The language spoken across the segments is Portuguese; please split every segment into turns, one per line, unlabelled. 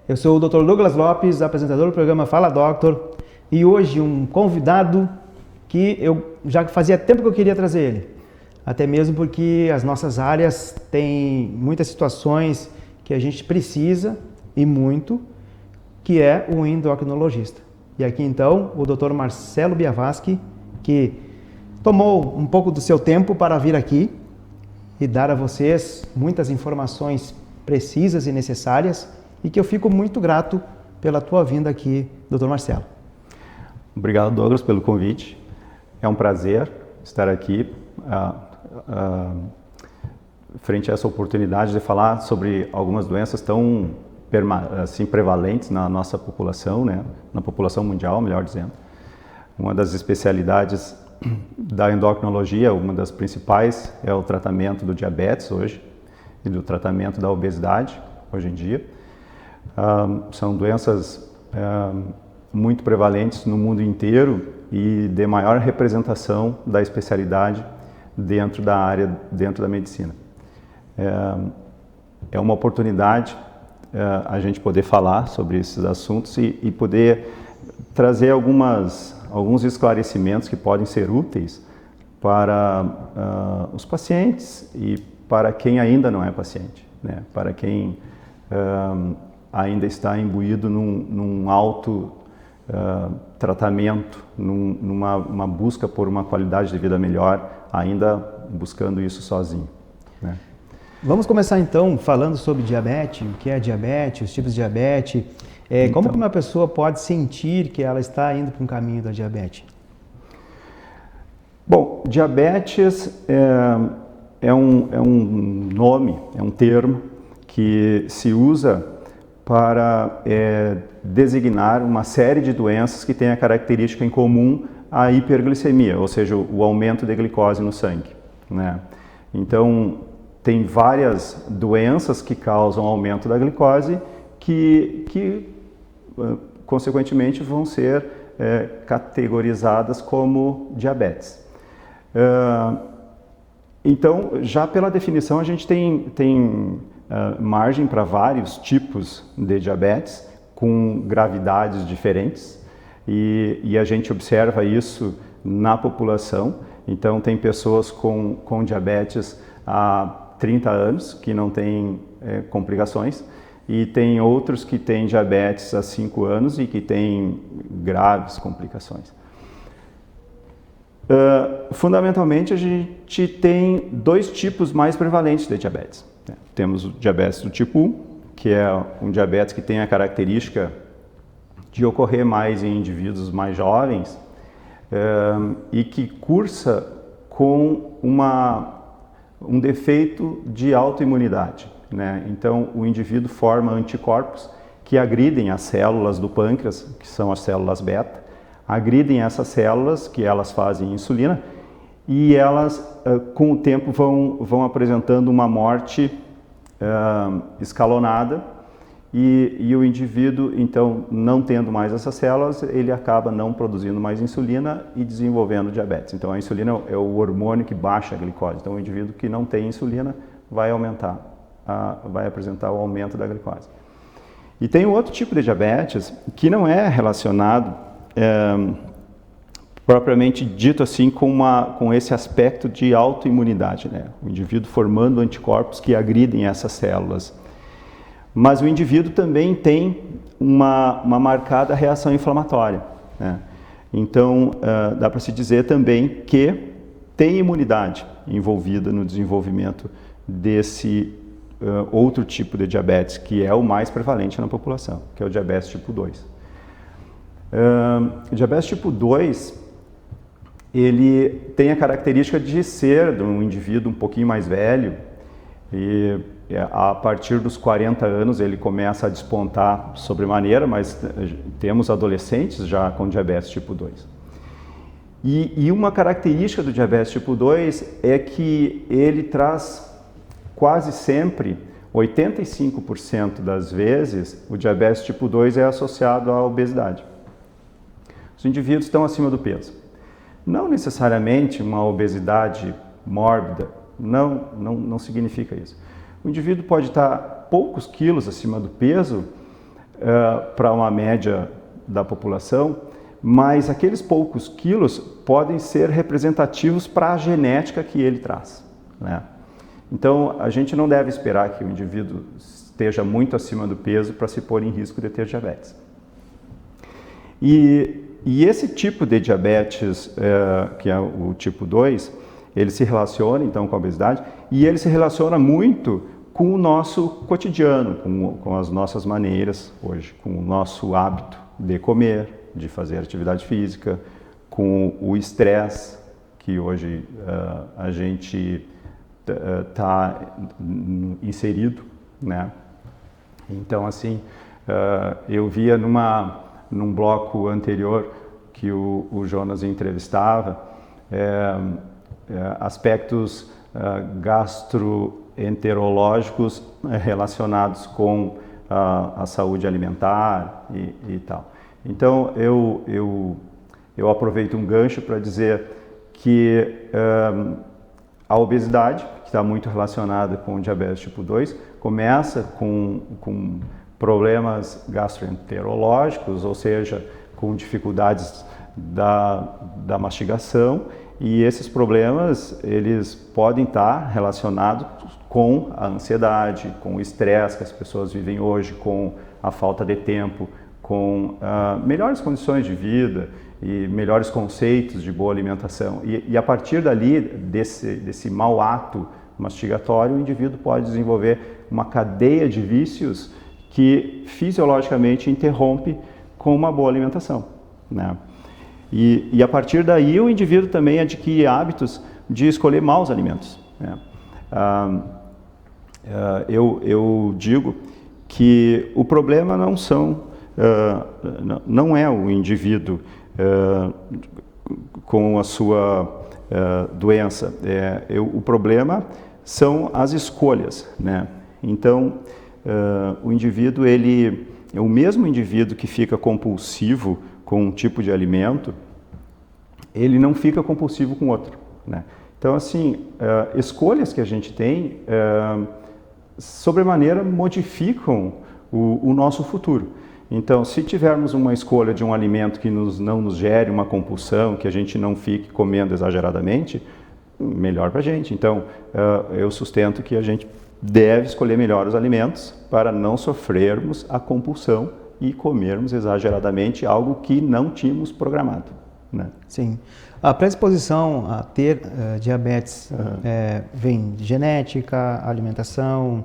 Eu sou o Dr. Douglas Lopes, apresentador do programa Fala Doctor, e hoje um convidado que eu já fazia tempo que eu queria trazer ele. Até mesmo porque as nossas áreas têm muitas situações que a gente precisa, e muito, que é o endocrinologista. E aqui então o Dr. Marcelo Biavaschi, que tomou um pouco do seu tempo para vir aqui e dar a vocês muitas informações precisas e necessárias, e que eu fico muito grato pela tua vinda aqui, Dr. Marcelo.
Obrigado, Douglas, pelo convite. É um prazer estar aqui frente a essa oportunidade de falar sobre algumas doenças tão assim, prevalentes na nossa população, né? Na população mundial, melhor dizendo. Uma das especialidades da endocrinologia, uma das principais, é o tratamento do diabetes hoje e do tratamento da obesidade hoje em dia. São doenças muito prevalentes no mundo inteiro e de maior representação da especialidade dentro da área, dentro da medicina. É uma oportunidade a gente poder falar sobre esses assuntos e poder trazer alguns esclarecimentos que podem ser úteis para os pacientes e para quem ainda não é paciente, né? Para quem ainda está imbuído num alto tratamento, numa busca por uma qualidade de vida melhor, ainda buscando isso sozinho, né?
Vamos começar então falando sobre diabetes, o que é diabetes, os tipos de diabetes. Como que uma pessoa pode sentir que ela está indo para um caminho da diabetes?
Bom, diabetes é um nome, é um termo que se usa para designar uma série de doenças que têm a característica em comum à hiperglicemia, ou seja, o aumento de glicose no sangue, né? Então, tem várias doenças que causam aumento da glicose que consequentemente, vão ser categorizadas como diabetes. Então, já pela definição, a gente tem margem para vários tipos de diabetes, com gravidades diferentes, e a gente observa isso na população. Então, tem pessoas com diabetes há 30 anos que não têm complicações, e tem outros que têm diabetes há 5 anos e que têm graves complicações. Fundamentalmente, a gente tem dois tipos mais prevalentes de diabetes, né? Temos o diabetes do tipo 1, que é um diabetes que tem a característica de ocorrer mais em indivíduos mais jovens e que cursa com um defeito de autoimunidade, né? Então, o indivíduo forma anticorpos que agridem as células do pâncreas, que são as células beta, agridem essas células, que elas fazem insulina, e elas, com o tempo, vão apresentando uma morte escalonada, e o indivíduo, então, não tendo mais essas células, ele acaba não produzindo mais insulina e desenvolvendo diabetes. Então, a insulina é o hormônio que baixa a glicose. Então, o indivíduo que não tem insulina vai apresentar o aumento da glicose. E tem outro tipo de diabetes que não é relacionado propriamente dito assim com esse aspecto de autoimunidade, né? O indivíduo formando anticorpos que agridem essas células. Mas o indivíduo também tem uma marcada reação inflamatória, né? Então, dá para se dizer também que tem imunidade envolvida no desenvolvimento desse outro tipo de diabetes, que é o mais prevalente na população, que é o diabetes tipo 2. O diabetes tipo 2, ele tem a característica de ser de um indivíduo um pouquinho mais velho, e a partir dos 40 anos ele começa a despontar sobremaneira, mas temos adolescentes já com diabetes tipo 2. E uma característica do diabetes tipo 2 é que ele traz quase sempre, 85% das vezes, o diabetes tipo 2 é associado à obesidade. Os indivíduos estão acima do peso. Não necessariamente uma obesidade mórbida, não significa isso. O indivíduo pode estar poucos quilos acima do peso, para uma média da população, mas aqueles poucos quilos podem ser representativos para a genética que ele traz, né? Então, a gente não deve esperar que o indivíduo esteja muito acima do peso para se pôr em risco de ter diabetes. E esse tipo de diabetes, que é o tipo 2, ele se relaciona então com a obesidade e ele se relaciona muito com o nosso cotidiano, com as nossas maneiras hoje, com o nosso hábito de comer, de fazer atividade física, com o estresse que hoje a gente está inserido, né? Então, assim, eu via num bloco anterior que o Jonas entrevistava, aspectos gastroenterológicos relacionados com a saúde alimentar e tal. Então, eu aproveito um gancho para dizer que a obesidade, que está muito relacionada com o diabetes tipo 2, começa com problemas gastroenterológicos, ou seja, com dificuldades da mastigação, e esses problemas eles podem estar relacionados com a ansiedade, com o estresse que as pessoas vivem hoje, com a falta de tempo, com melhores condições de vida e melhores conceitos de boa alimentação. E a partir dali, desse mau ato mastigatório, o indivíduo pode desenvolver uma cadeia de vícios que fisiologicamente interrompe com uma boa alimentação, né? E a partir daí o indivíduo também adquire hábitos de escolher maus alimentos, né? Eu digo que o problema não é o indivíduo com a sua doença, o problema são as escolhas, né? Então, o indivíduo, ele é o mesmo indivíduo que fica compulsivo com um tipo de alimento, ele não fica compulsivo com outro, né? Então, assim, escolhas que a gente tem, sobremaneira, modificam o nosso futuro. Então, se tivermos uma escolha de um alimento que não nos gere uma compulsão, que a gente não fique comendo exageradamente, melhor para a gente. Então, eu sustento que a gente deve escolher melhor os alimentos para não sofrermos a compulsão e comermos exageradamente algo que não tínhamos programado, né?
Sim. A predisposição a ter diabetes vem de genética, alimentação,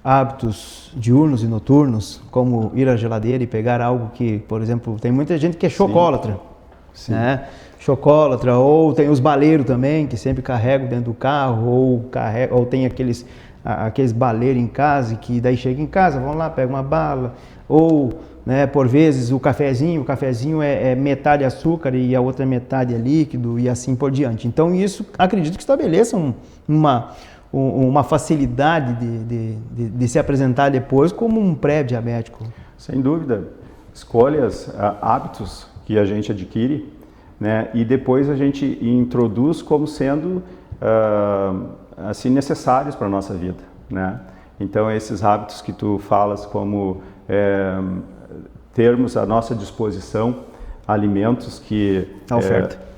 hábitos diurnos e noturnos, como ir à geladeira e pegar algo que, por exemplo, tem muita gente que é chocólatra,
Sim.
Né? Chocólatra, ou tem os baleiros também, que sempre carregam dentro do carro, ou tem aqueles baleiros em casa, que daí chega em casa, vão lá, pega uma bala, ou, né, por vezes o cafezinho é metade açúcar e a outra metade é líquido e assim por diante. Então isso, acredito que estabeleça uma facilidade de se apresentar depois como um pré-diabético.
Sem dúvida. Escolhas, hábitos que a gente adquire, né, e depois a gente introduz como sendo assim, necessários para a nossa vida, né? Então, esses hábitos que tu falas, como termos à nossa disposição alimentos que...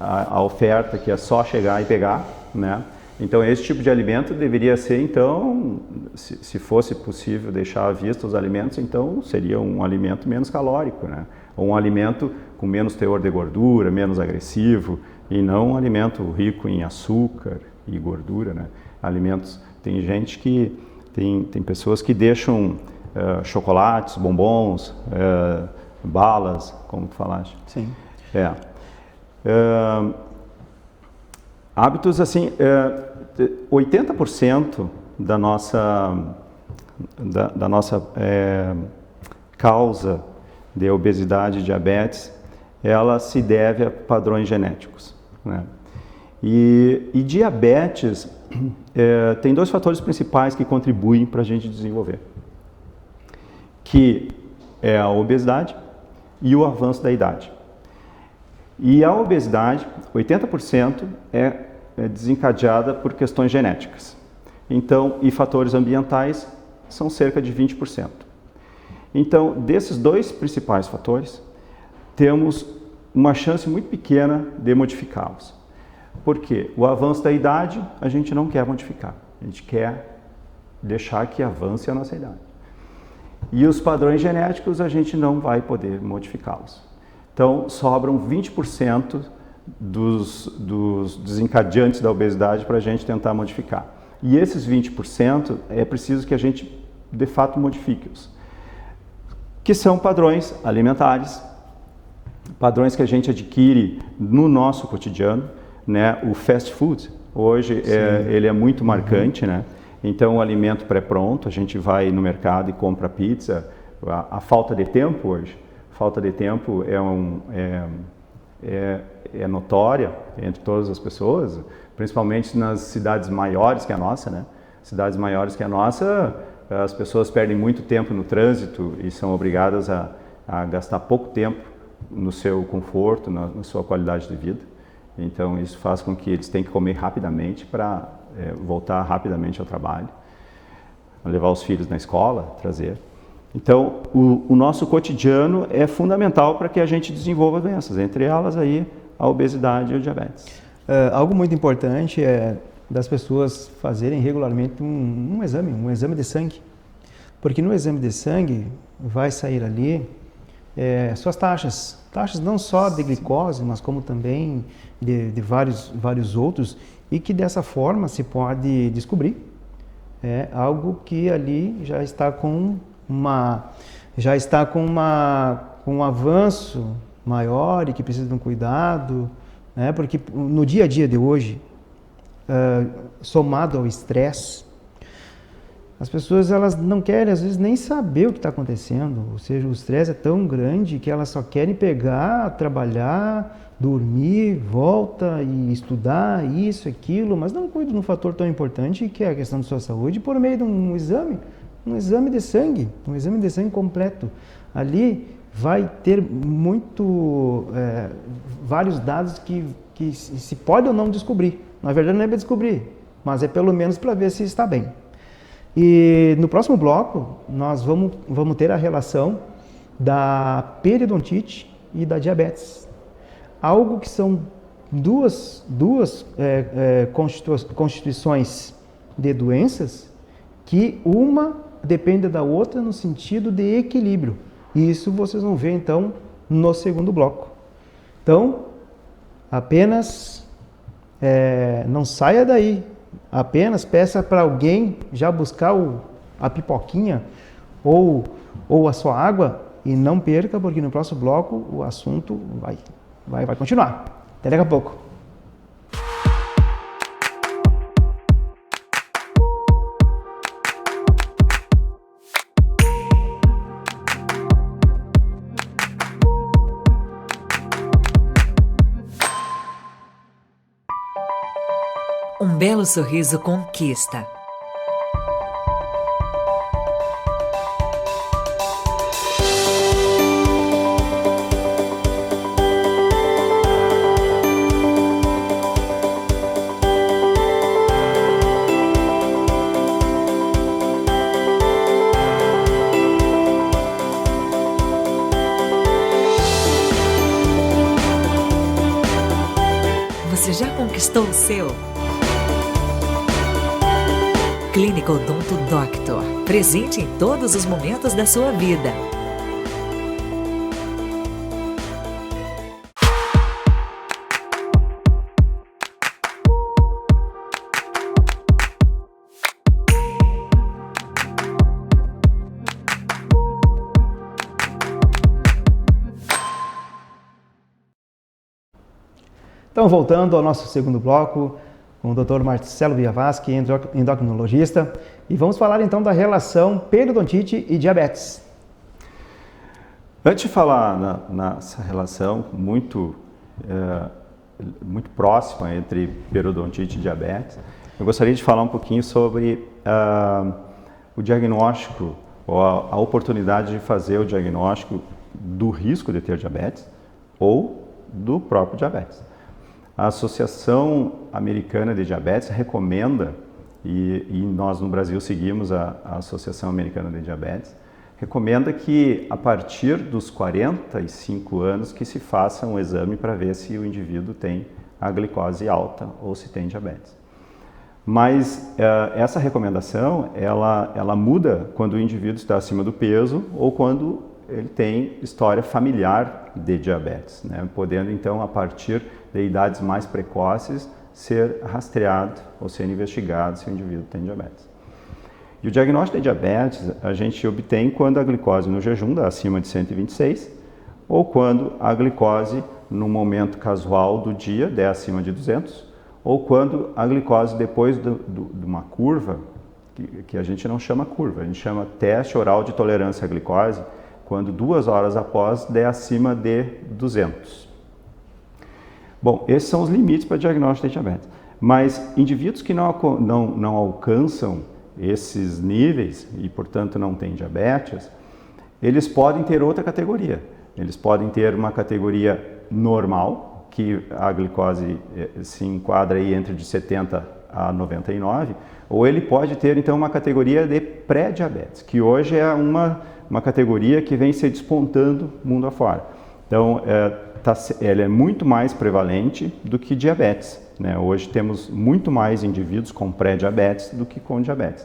A oferta, que é só chegar e pegar, né? Então, esse tipo de alimento deveria ser, então, se fosse possível deixar à vista os alimentos, então seria um alimento menos calórico, né? Ou um alimento com menos teor de gordura, menos agressivo, e não um alimento rico em açúcar e gordura, né? Alimentos, tem gente que, tem pessoas que deixam chocolates, bombons, balas, como tu falaste.
Sim.
Hábitos assim, 80% da nossa causa de obesidade e diabetes, ela se deve a padrões genéticos, né? E diabetes tem dois fatores principais que contribuem para a gente desenvolver, que é a obesidade e o avanço da idade. E a obesidade, 80% é desencadeada por questões genéticas. Então, e fatores ambientais são cerca de 20%. Então, desses dois principais fatores, temos uma chance muito pequena de modificá-los. Por quê? O avanço da idade a gente não quer modificar, a gente quer deixar que avance a nossa idade. E os padrões genéticos a gente não vai poder modificá-los. Então, sobram 20% dos desencadeantes da obesidade para a gente tentar modificar. E esses 20% é preciso que a gente, de fato, modifique-os. Que são padrões alimentares, padrões que a gente adquire no nosso cotidiano, né? O fast food, hoje, ele é muito marcante, né? Então, o alimento pré-pronto, a gente vai no mercado e compra pizza. A falta de tempo hoje, falta de tempo é notória entre todas as pessoas, principalmente nas cidades maiores que a nossa, né? Cidades maiores que a nossa, as pessoas perdem muito tempo no trânsito e são obrigadas a gastar pouco tempo no seu conforto, na sua qualidade de vida. Então, isso faz com que eles tenham que comer rapidamente para voltar rapidamente ao trabalho, levar os filhos na escola, trazer. Então, o nosso cotidiano é fundamental para que a gente desenvolva doenças, entre elas aí a obesidade e o diabetes.
Algo muito importante é das pessoas fazerem regularmente um exame de sangue, porque no exame de sangue vai sair ali suas taxas não só de glicose, mas como também de vários outros, e que dessa forma se pode descobrir algo que ali já está com um avanço maior e que precisa de um cuidado, né? Porque no dia a dia de hoje, somado ao estresse, as pessoas elas não querem às vezes nem saber o que está acontecendo, ou seja, o estresse é tão grande que elas só querem pegar, trabalhar, dormir, volta e estudar isso, aquilo, mas não cuidam de um fator tão importante que é a questão da sua saúde por meio de um exame de sangue completo. Ali vai ter vários dados que se pode ou não descobrir. Na verdade não é para descobrir, mas é pelo menos para ver se está bem. E no próximo bloco nós vamos ter a relação da periodontite e da diabetes. Algo que são duas constituições de doenças que uma depende da outra no sentido de equilíbrio. E isso vocês vão ver então no segundo bloco. Então, apenas não saia daí, apenas peça para alguém já buscar a pipoquinha ou a sua água e não perca, porque no próximo bloco o assunto vai continuar. Até daqui a pouco.
Um belo sorriso conquista. Você já conquistou o seu? Clínica Odonto Doctor, presente em todos os momentos da sua vida.
Então, voltando ao nosso segundo bloco, com o Dr. Marcelo Viavasque, endocrinologista, e vamos falar então da relação periodontite e diabetes.
Antes de falar nessa relação muito próxima entre periodontite e diabetes, eu gostaria de falar um pouquinho sobre o diagnóstico, ou a oportunidade de fazer o diagnóstico do risco de ter diabetes ou do próprio diabetes. A Associação Americana de Diabetes recomenda, e nós no Brasil seguimos a Associação Americana de Diabetes, recomenda que a partir dos 45 anos que se faça um exame para ver se o indivíduo tem a glicose alta ou se tem diabetes. Mas essa recomendação, ela muda quando o indivíduo está acima do peso ou quando ele tem história familiar de diabetes, né? Podendo então, a partir de idades mais precoces, ser rastreado ou ser investigado se o indivíduo tem diabetes. E o diagnóstico de diabetes a gente obtém quando a glicose no jejum dá acima de 126 ou quando a glicose no momento casual do dia der acima de 200 ou quando a glicose depois de uma curva, que a gente não chama curva, a gente chama teste oral de tolerância à glicose, quando 2 horas após der acima de 200. Bom, esses são os limites para diagnóstico de diabetes. Mas indivíduos que não alcançam esses níveis e, portanto, não têm diabetes, eles podem ter outra categoria. Eles podem ter uma categoria normal, que a glicose se enquadra aí entre de 70 a 99, ou ele pode ter, então, uma categoria de pré-diabetes, que hoje é uma categoria que vem se despontando mundo afora. Então, ela é muito mais prevalente do que diabetes, né? Hoje temos muito mais indivíduos com pré-diabetes do que com diabetes.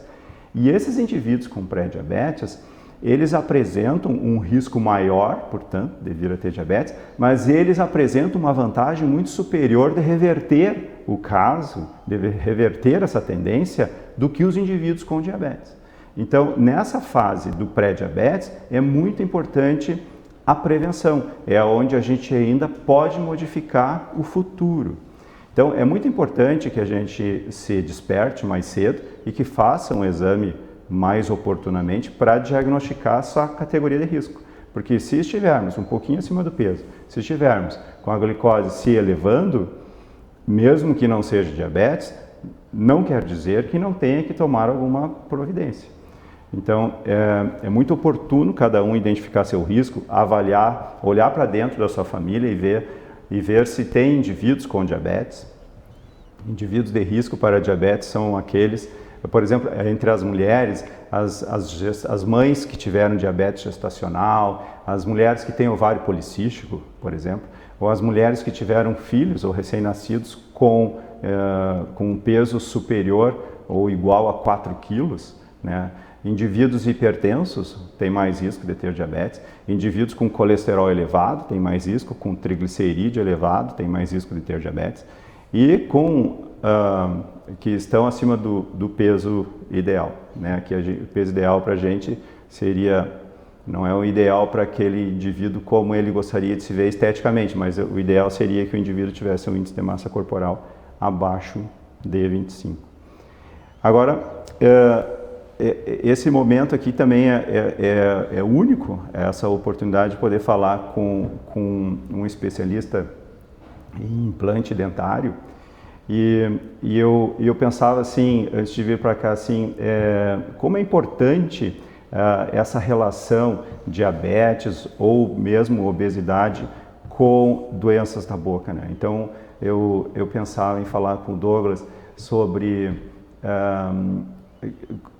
E esses indivíduos com pré-diabetes, eles apresentam um risco maior, portanto, de vir a ter diabetes, mas eles apresentam uma vantagem muito superior de reverter o caso, de reverter essa tendência, do que os indivíduos com diabetes. Então, nessa fase do pré-diabetes, é muito importante a prevenção, é onde a gente ainda pode modificar o futuro. Então, é muito importante que a gente se desperte mais cedo e que faça um exame mais oportunamente para diagnosticar a sua categoria de risco. Porque se estivermos um pouquinho acima do peso, se estivermos com a glicose se elevando, mesmo que não seja diabetes, não quer dizer que não tenha que tomar alguma providência. Então, é muito oportuno cada um identificar seu risco, avaliar, olhar para dentro da sua família e ver se tem indivíduos com diabetes. Indivíduos de risco para diabetes são aqueles, por exemplo, entre as mulheres, as mães que tiveram diabetes gestacional, as mulheres que têm ovário policístico, por exemplo, ou as mulheres que tiveram filhos ou recém-nascidos com um peso superior ou igual a 4 quilos, né? Indivíduos hipertensos têm mais risco de ter diabetes, indivíduos com colesterol elevado têm mais risco, com triglicerídeo elevado têm mais risco de ter diabetes e que estão acima do peso ideal, né? Que o peso ideal para a gente não é o ideal para aquele indivíduo como ele gostaria de se ver esteticamente, mas o ideal seria que o indivíduo tivesse um índice de massa corporal abaixo de 25. Agora, esse momento aqui também é único, essa oportunidade de poder falar com um especialista em implante dentário. E eu pensava assim, antes de vir para cá, assim, como é importante essa relação diabetes ou mesmo obesidade com doenças da boca, né? Então, eu pensava em falar com o Douglas sobre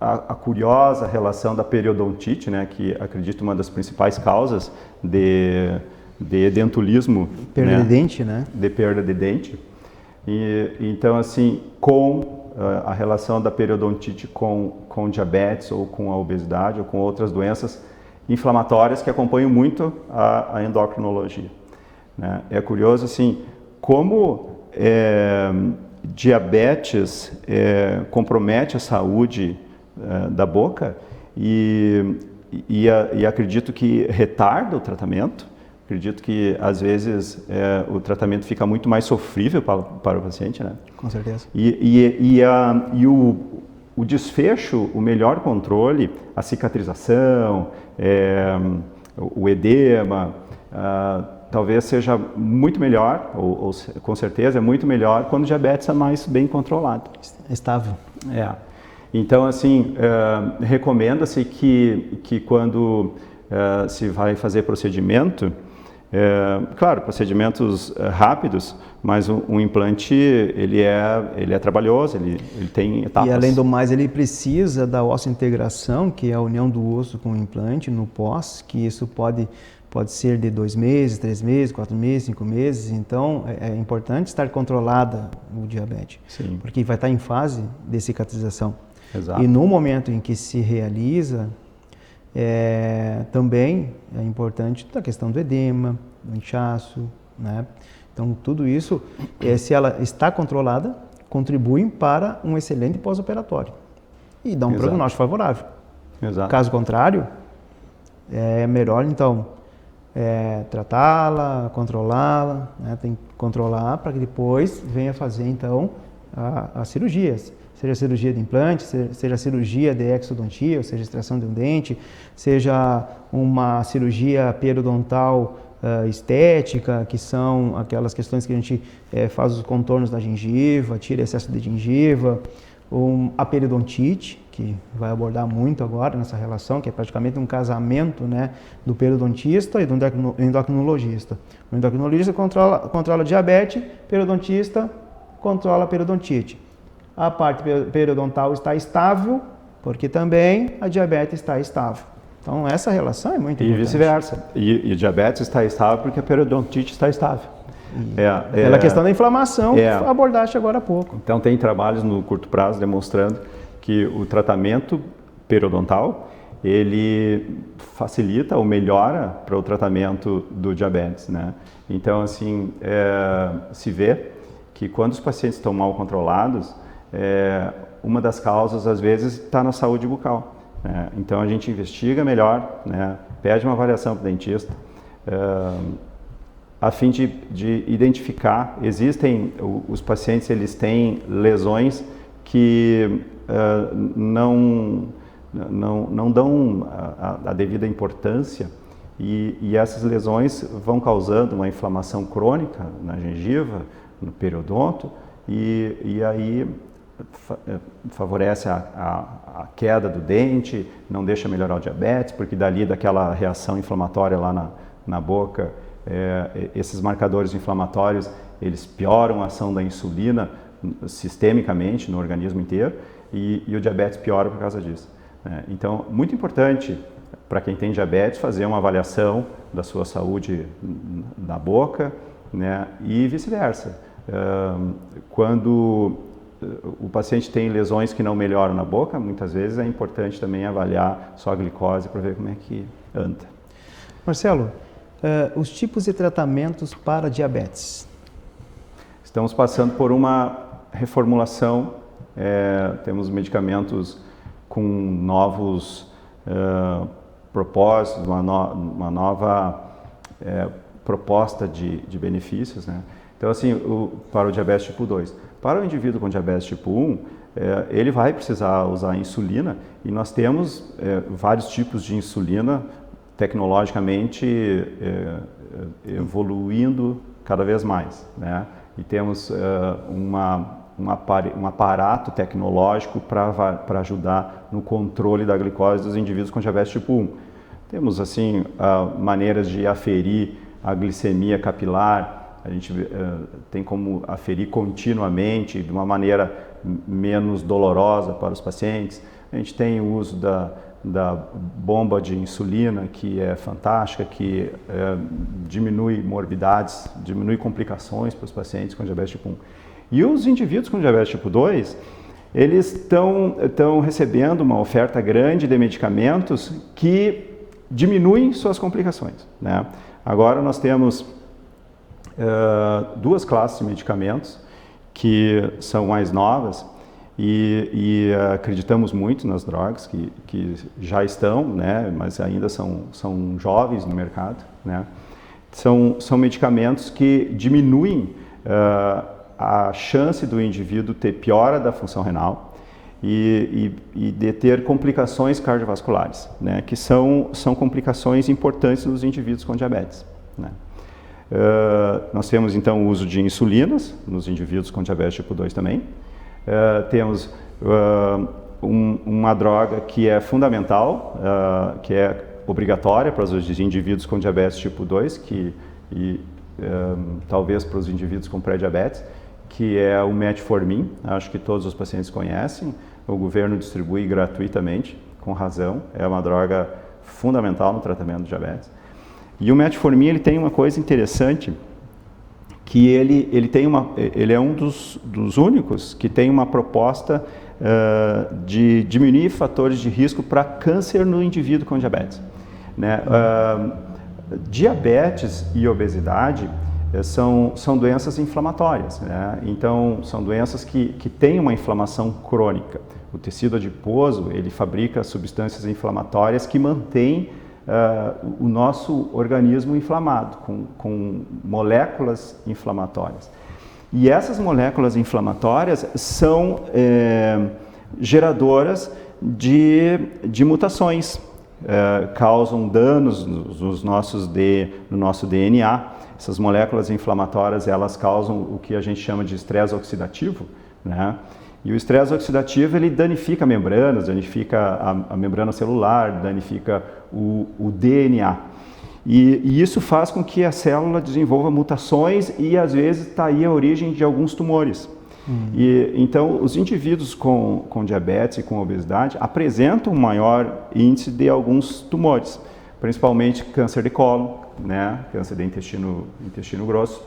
a curiosa relação da periodontite, né, que acredito uma das principais causas de edentulismo,
perda de dente, né?
De perda de dente. E então, assim, com a relação da periodontite com diabetes ou com a obesidade ou com outras doenças inflamatórias que acompanham muito a endocrinologia, né? É curioso, assim, como diabetes compromete a saúde da boca e acredito que retarda o tratamento. Acredito que, às vezes, o tratamento fica muito mais sofrível para o paciente, né?
Com certeza.
E o desfecho, o melhor controle, a cicatrização, o edema, talvez seja muito melhor, ou com certeza é muito melhor, quando o diabetes é mais bem controlado.
Estável.
Então, assim, recomenda-se que quando se vai fazer procedimento, Claro, procedimentos rápidos, mas um implante ele é trabalhoso, ele tem etapas.
E além do mais, ele precisa da osseointegração, que é a união do osso com o implante no pós, que isso pode ser de 2 meses, 3 meses, 4 meses, 5 meses. Então, é importante estar controlada o diabetes,
Sim.
porque vai estar em fase de cicatrização.
Exato.
E no momento em que se realiza, também é importante a questão do edema, do inchaço, né? Então, tudo isso, se ela está controlada, contribui para um excelente pós-operatório e dá um
Exato.
prognóstico favorável.
Exato.
Caso contrário, é melhor, então, tratá-la, controlá-la, né? Tem que controlar para que depois venha fazer, então, as cirurgias. Seja cirurgia de implante, seja cirurgia de exodontia, ou seja, extração de um dente, seja uma cirurgia periodontal estética, que são aquelas questões que a gente faz os contornos da gengiva, tira excesso de gengiva, a periodontite, que vai abordar muito agora nessa relação, que é praticamente um casamento, né, do periodontista e do endocrinologista. O endocrinologista controla diabetes, periodontista controla a periodontite. A parte periodontal está estável, porque também a diabetes está estável. Então, essa relação é muito importante.
E vice-versa. E o diabetes está estável porque a periodontite está estável.
Pela questão da inflamação, que abordaste agora há pouco.
Então, tem trabalhos no curto prazo demonstrando que o tratamento periodontal, ele facilita ou melhora para o tratamento do diabetes, né? Então, assim, se vê que quando os pacientes estão mal controlados, uma das causas, às vezes, está na saúde bucal. Então, a gente investiga melhor, né? Pede uma avaliação para o dentista, a fim de identificar. Os pacientes, eles têm lesões que não dão a devida importância e essas lesões vão causando uma inflamação crônica na gengiva, no periodonto, e aí favorece a queda do dente, não deixa melhorar o diabetes, porque daquela reação inflamatória lá na boca, esses marcadores inflamatórios, eles pioram a ação da insulina sistemicamente no organismo inteiro e o diabetes piora por causa disso. Então, muito importante para quem tem diabetes fazer uma avaliação da sua saúde da boca, né, e vice-versa. Quando o paciente tem lesões que não melhoram na boca, muitas vezes é importante também avaliar só a glicose para ver como é que anda.
Marcelo, os tipos de tratamentos para diabetes?
Estamos passando por uma reformulação, temos medicamentos com novos propósitos, uma nova proposta de benefícios, né? Então, assim, para o diabetes tipo 2. Para o indivíduo com diabetes tipo 1, ele vai precisar usar insulina e nós temos vários tipos de insulina tecnologicamente evoluindo cada vez mais, né? E temos um aparato tecnológico para ajudar no controle da glicose dos indivíduos com diabetes tipo 1. Temos, assim, maneiras de aferir a glicemia capilar. A gente tem como aferir continuamente, de uma maneira menos dolorosa para os pacientes. A gente tem o uso da bomba de insulina, que é fantástica, que diminui morbidades, diminui complicações para os pacientes com diabetes tipo 1. E os indivíduos com diabetes tipo 2, eles estão recebendo uma oferta grande de medicamentos que diminuem suas complicações, né? Agora nós temos duas classes de medicamentos que são mais novas e acreditamos muito nas drogas que já estão, né, mas ainda são jovens no mercado, né? São medicamentos que diminuem a chance do indivíduo ter piora da função renal e de ter complicações cardiovasculares, né, que são complicações importantes nos indivíduos com diabetes, né? Nós temos então o uso de insulinas nos indivíduos com diabetes tipo 2 também. Temos uma droga que é fundamental, que é obrigatória para os indivíduos com diabetes tipo 2, que e talvez para os indivíduos com pré-diabetes, que é o metformin. Acho que todos os pacientes conhecem. O governo distribui gratuitamente, com razão. É uma droga fundamental no tratamento do diabetes. E o metformin, ele tem uma coisa interessante, que ele é um dos únicos que tem uma proposta de diminuir fatores de risco para câncer no indivíduo com diabetes, né? Diabetes e obesidade são doenças inflamatórias, né? Então, são doenças que têm uma inflamação crônica. O tecido adiposo, ele fabrica substâncias inflamatórias que mantêm o nosso organismo inflamado, com moléculas inflamatórias. E essas moléculas inflamatórias são geradoras de mutações, causam danos no nosso DNA. Essas moléculas inflamatórias, elas causam o que a gente chama de estresse oxidativo, né? E o estresse oxidativo, ele danifica membranas, danifica a membrana celular, danifica o DNA. E isso faz com que a célula desenvolva mutações e, às vezes, está aí a origem de alguns tumores. E, então, os indivíduos com diabetes e com obesidade apresentam um maior índice de alguns tumores, principalmente câncer de cólon, né? Câncer de intestino grosso,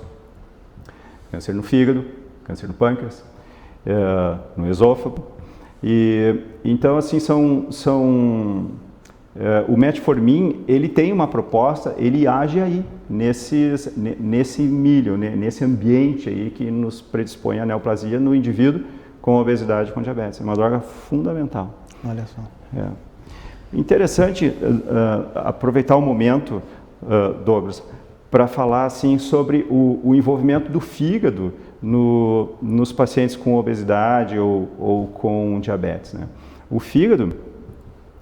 câncer no fígado, câncer no pâncreas, no esôfago. E então, assim, o metformin, ele tem uma proposta, ele age aí, nesse milho, nesse ambiente aí que nos predispõe à neoplasia no indivíduo com obesidade e com diabetes. É uma droga fundamental.
Olha só.
Interessante aproveitar o momento, Douglas, para falar assim, sobre o envolvimento do fígado nos pacientes com obesidade ou com diabetes, né? O fígado,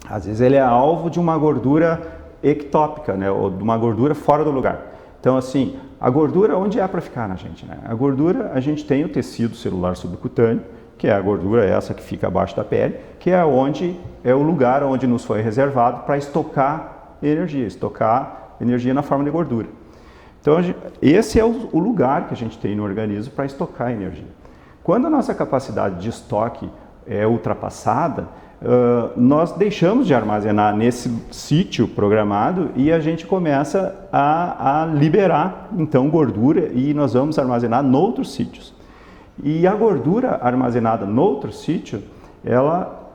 às vezes, ele é alvo de uma gordura ectópica, né? Ou de uma gordura fora do lugar. Então, assim, a gordura, onde é para ficar na gente, né? A gordura, a gente tem o tecido celular subcutâneo, que é a gordura essa que fica abaixo da pele, que é o lugar onde nos foi reservado para estocar energia na forma de gordura. Então, esse é o lugar que a gente tem no organismo para estocar energia. Quando a nossa capacidade de estoque é ultrapassada, nós deixamos de armazenar nesse sítio programado e a gente começa a liberar, então, gordura, e nós vamos armazenar noutros sítios. E a gordura armazenada noutro sítio, ela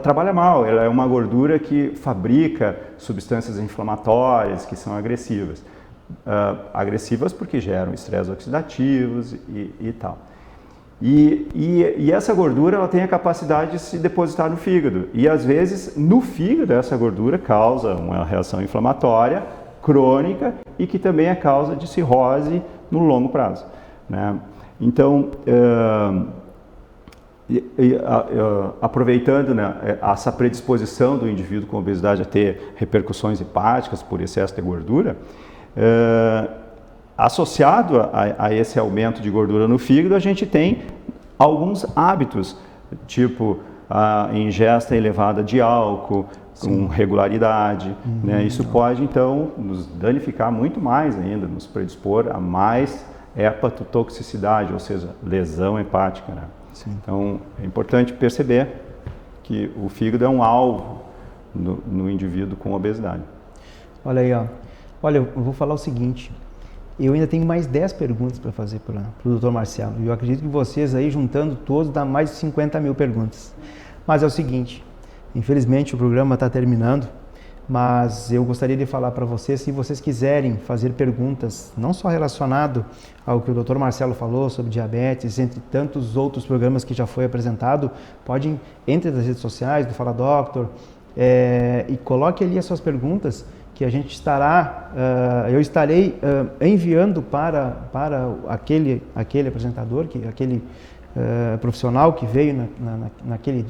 trabalha mal, ela é uma gordura que fabrica substâncias inflamatórias que são agressivas. Agressivas porque geram estresse oxidativos e tal. E essa gordura, ela tem a capacidade de se depositar no fígado. E às vezes, no fígado, essa gordura causa uma reação inflamatória crônica e que também é causa de cirrose no longo prazo, né? Então, aproveitando, né, essa predisposição do indivíduo com obesidade a ter repercussões hepáticas por excesso de gordura, associado a esse aumento de gordura no fígado, a gente tem alguns hábitos, tipo a ingesta elevada de álcool, com regularidade, né? Isso pode, então, nos danificar muito mais ainda, nos predispor a mais hepatotoxicidade, ou seja, lesão hepática, né? Então, é importante perceber que o fígado é um alvo no indivíduo com obesidade.
Olha aí, ó. Olha, eu vou falar o seguinte, eu ainda tenho mais 10 perguntas para fazer para o Dr. Marcelo, e eu acredito que vocês aí, juntando todos, dá mais de 50 mil perguntas. Mas é o seguinte, infelizmente o programa está terminando, mas eu gostaria de falar para vocês, se vocês quiserem fazer perguntas, não só relacionado ao que o Dr. Marcelo falou sobre diabetes, entre tantos outros programas que já foi apresentado, podem, entre nas redes sociais do Fala Doctor, e coloque ali as suas perguntas, que a gente eu estarei enviando para aquele apresentador, aquele profissional que veio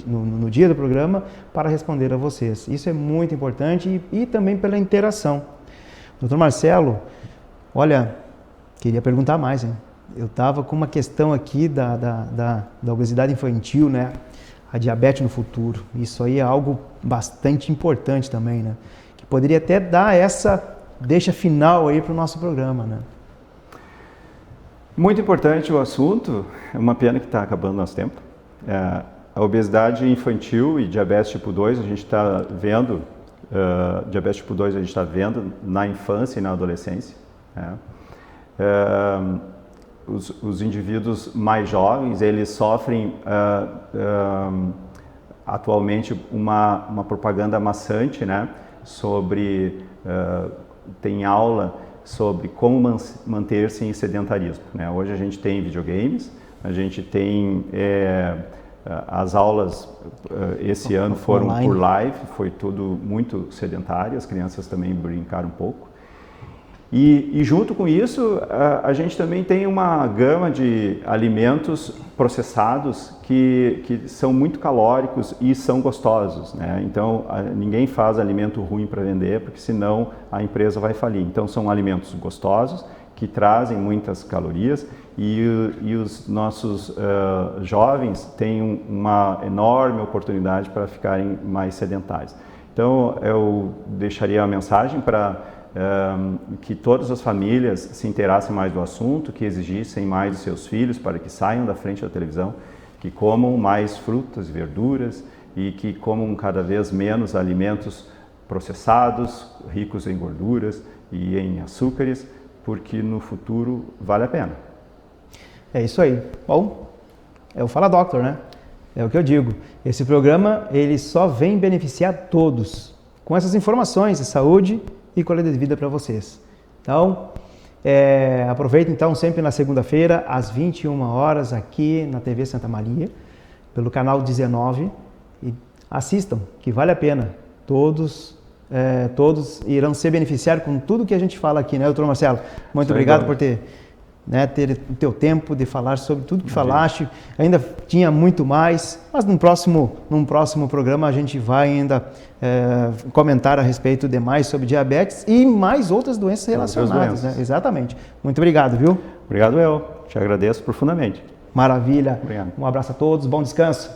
no dia do programa para responder a vocês. Isso é muito importante e também pela interação. Dr. Marcelo, olha, queria perguntar mais, hein? Eu estava com uma questão aqui da obesidade infantil, né? A diabetes no futuro. Isso aí é algo bastante importante também, né? Que poderia até dar essa deixa final aí para o nosso programa, né?
Muito importante o assunto, é uma pena que está acabando nosso tempo. A obesidade infantil e diabetes tipo 2, a gente está vendo, diabetes tipo 2 a gente está vendo na infância e na adolescência. Né? Os indivíduos mais jovens, eles sofrem atualmente uma propaganda maçante, né? Sobre, tem aula sobre como manter-se em sedentarismo. Né? Hoje a gente tem videogames, a gente tem as aulas esse ano foram
online.
por live, foi tudo muito sedentário, as crianças também brincaram um pouco. E junto com isso, a gente também tem uma gama de alimentos processados que são muito calóricos e são gostosos, né? Então, ninguém faz alimento ruim para vender, porque senão a empresa vai falir. Então, são alimentos gostosos, que trazem muitas calorias e os nossos jovens têm uma enorme oportunidade para ficarem mais sedentários. Então, eu deixaria a mensagem para que todas as famílias se inteirassem mais do assunto, que exigissem mais dos seus filhos para que saiam da frente da televisão, que comam mais frutas e verduras e que comam cada vez menos alimentos processados, ricos em gorduras e em açúcares, porque no futuro vale a pena.
É isso aí. Bom, é o Fala Doctor, né? É o que eu digo. Esse programa, ele só vem beneficiar todos com essas informações de saúde e qualidade de vida para vocês. Então, aproveita então sempre na segunda-feira, às 21 horas, aqui na TV Santa Maria, pelo canal 19, e assistam, que vale a pena. Todos irão ser beneficiados com tudo que a gente fala aqui, né, doutor Marcelo? Muito obrigado por ter o teu tempo de falar sobre tudo que falaste. Ainda tinha muito mais, mas num próximo programa a gente vai ainda comentar a respeito de mais sobre diabetes e mais outras doenças relacionadas. Né? Exatamente. Muito obrigado, viu?
Obrigado eu. Te agradeço profundamente.
Maravilha.
Obrigado.
Um abraço a todos, bom descanso.